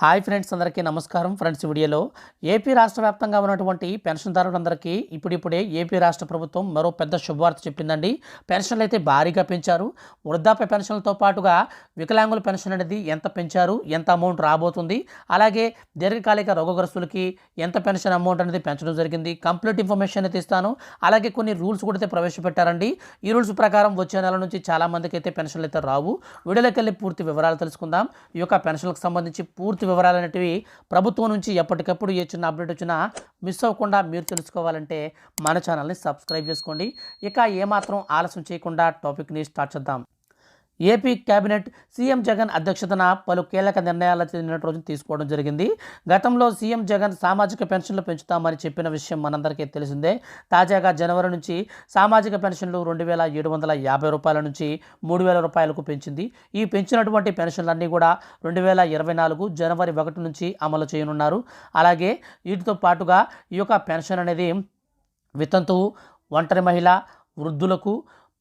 Hi friends, అందరికీ నమస్కారం. Friends, వీడియోలో ఏపీ రాష్ట్ర వ్యాప్తంగా ఉన్నటువంటి పెన్షన్దారులందరికీ ఇప్పుడిప్పుడే ఏపీ రాష్ట్ర ప్రభుత్వం మరో పెద్ద శుభవార్త చెప్పిందండి. పెన్షన్లు అయితే భారీగా పెంచారు. వృద్ధాప్య పెన్షన్లతో పాటుగా వికలాంగుల పెన్షన్ అనేది ఎంత పెంచారు, ఎంత అమౌంట్ రాబోతుంది, అలాగే దీర్ఘకాలిక రోగగ్రస్తులకి ఎంత పెన్షన్ అమౌంట్ అనేది పెంచడం జరిగింది. కంప్లీట్ ఇన్ఫర్మేషన్ అయితే ఇస్తాను. అలాగే కొన్ని రూల్స్ కూడా అయితే ప్రవేశపెట్టారండి. ఈ రూల్స్ ప్రకారం వచ్చే నెల నుంచి చాలామందికి అయితే పెన్షన్లు అయితే రావు. వీడియోలోకి వెళ్ళి పూర్తి వివరాలు తెలుసుకుందాం. ఈ యొక్క పెన్షన్లకు సంబంధించి పూర్తి వివరాలు అనేటివి ప్రభుత్వం నుంచి ఎప్పటికప్పుడు ఏ చిన్న అప్డేట్ వచ్చినా మిస్ అవ్వకుండా మీరు తెలుసుకోవాలంటే మన ఛానల్ని సబ్స్క్రైబ్ చేసుకోండి. ఇక ఏమాత్రం ఆలస్యం చేయకుండా టాపిక్ని స్టార్ట్ చేద్దాం. ఏపీ కేబినెట్ సీఎం జగన్ అధ్యక్షతన పలు కీలక నిర్ణయాలు నిన్నటి రోజున తీసుకోవడం జరిగింది. గతంలో సీఎం జగన్ సామాజిక పెన్షన్లు పెంచుతామని చెప్పిన విషయం మనందరికీ తెలిసిందే. తాజాగా జనవరి నుంచి సామాజిక పెన్షన్లు 2,750 రూపాయల నుంచి 3,000 రూపాయలకు పెంచింది. ఈ పెంచినటువంటి పెన్షన్లన్నీ కూడా 2024 జనవరి 1 నుంచి అమలు చేయనున్నారు. అలాగే వీటితో పాటుగా ఈ యొక్క పెన్షన్ అనేది వితంతువు, ఒంటరి మహిళ, వృద్ధులకు,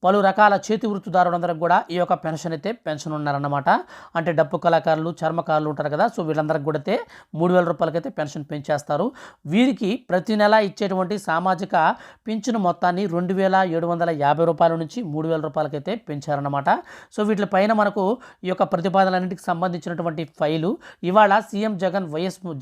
పలు రకాల చేతి వృత్తిదారులందరికీ కూడా ఈ యొక్క పెన్షన్ అయితే పెన్షన్ ఉన్నారన్నమాట. అంటే డప్పు కళాకారులు, చర్మకారులు ఉంటారు కదా, సో వీళ్ళందరికీ కూడా అయితే 3,000 రూపాయలకైతే పెన్షన్ పెంచేస్తారు. వీరికి ప్రతి నెల ఇచ్చేటువంటి సామాజిక పింఛను మొత్తాన్ని 2,750 రూపాయల నుంచి 3,000 రూపాయలకైతే పెంచారన్నమాట. సో వీటిపైన మనకు ఈ యొక్క ప్రతిపాదనలన్నింటికి సంబంధించినటువంటి ఫైలు ఇవాళ సీఎం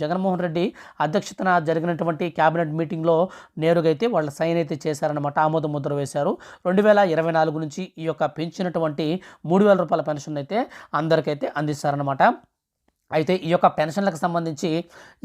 జగన్మోహన్ రెడ్డి అధ్యక్షతన జరిగినటువంటి క్యాబినెట్ మీటింగ్లో నేరుగా అయితే వాళ్ళ సైన్ అయితే చేశారన్నమాట. ఆమోద ముద్ర వేశారు. 2024 నుంచి ఈ యొక్క పెంచినటువంటి 3,000 రూపాయల పెన్షన్ అయితే అందరికైతే అందిస్తారనమాట. అయితే ఈ యొక్క పెన్షన్లకు సంబంధించి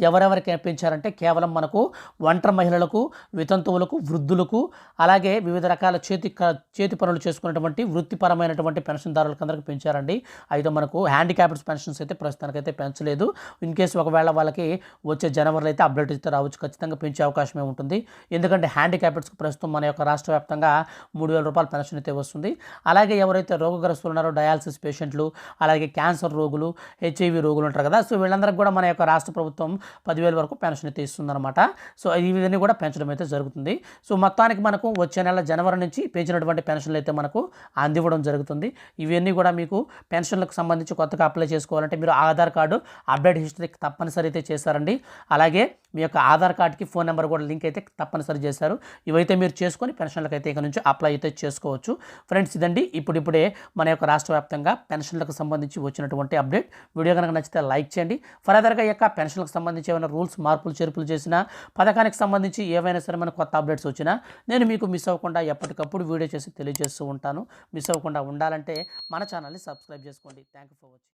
ఎవరెవరికి పెంచారంటే కేవలం మనకు ఒంటరి మహిళలకు, వితంతువులకు, వృద్ధులకు, అలాగే వివిధ రకాల చేతి పనులు చేసుకున్నటువంటి వృత్తిపరమైనటువంటి పెన్షన్దారులకు అందరికీ పెంచారండి. అయితే మనకు హ్యాండిక్యాప్డ్స్ పెన్షన్స్ అయితే ప్రస్తుతానికైతే పెంచలేదు. ఇన్ కేసు ఒకవేళ వాళ్ళకి వచ్చే జనవరిలో అయితే అప్డేట్ అయితే రావచ్చు. ఖచ్చితంగా పెంచే అవకాశమే ఉంటుంది. ఎందుకంటే హ్యాండిక్యాప్డ్స్కి ప్రస్తుతం మన యొక్క రాష్ట్ర వ్యాప్తంగా 3,000 రూపాయల పెన్షన్ అయితే వస్తుంది. అలాగే ఎవరైతే రోగగ్రస్తులు ఉన్నారో, డయాలసిస్ పేషెంట్లు, అలాగే క్యాన్సర్ రోగులు, హెచ్ఐవి రోగులు ఉంటారు కదా, సో వీళ్ళందరికీ కూడా మన యొక్క రాష్ట్ర ప్రభుత్వం 10,000 వరకు పెన్షన్ అయితే ఇస్తుందన్నమాట. సో ఇవన్నీ కూడా పెంచడం అయితే జరుగుతుంది. సో మొత్తానికి మనకు వచ్చే నెల జనవరి నుంచి పెంచినటువంటి పెన్షన్లు అయితే మనకు అందివ్వడం జరుగుతుంది. ఇవన్నీ కూడా మీకు పెన్షన్లకు సంబంధించి కొత్తగా అప్లై చేసుకోవాలంటే మీరు ఆధార్ కార్డు అప్డేట్ హిస్టరీ తప్పనిసరి అయితే చేశారండి. అలాగే మీ యొక్క ఆధార్ కార్డుకి ఫోన్ నెంబర్ కూడా లింక్ అయితే తప్పనిసరి చేశారు. ఇవైతే మీరు చేసుకొని పెన్షన్లకు అయితే ఇక నుంచి అప్లై అయితే చేసుకోవచ్చు. ఫ్రెండ్స్, ఇదండి ఇప్పుడిప్పుడే మన యొక్క రాష్ట్ర వ్యాప్తంగా పెన్షన్లకు సంబంధించి వచ్చినటువంటి అప్డేట్. వీడియో కనుక నచ్చితే లైక్ చేయండి. ఫర్దర్గా యొక్క పెన్షన్లకు సంబంధించి ఏమైనా రూల్స్ మార్పులు చేర్పులు చేసినా, పథకానికి సంబంధించి ఏవైనా సరే మన కొత్త అప్డేట్స్ వచ్చినా నేను మీకు మిస్ అవ్వకుండా ఎప్పటికప్పుడు వీడియో చేసి తెలియజేస్తూ ఉంటాను. మిస్ అవ్వకుండా ఉండాలంటే మన ఛానల్ని సబ్స్క్రైబ్ చేసుకోండి. Thank you for watching.